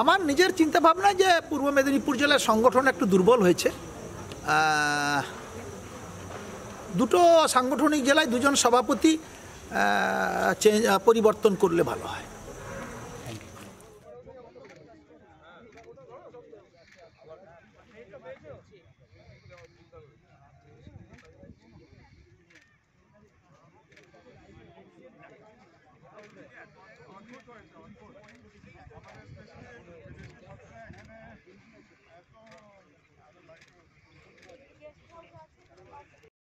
আমার নিজের চিন্তা ভাবনা যে পূর্ব মেদিনীপুর জেলার সংগঠন একটু দুর্বল হয়েছে। দুটো সাংগঠনিক জেলায় দুজন সভাপতি পরিবর্তন করলে ভালো হয়।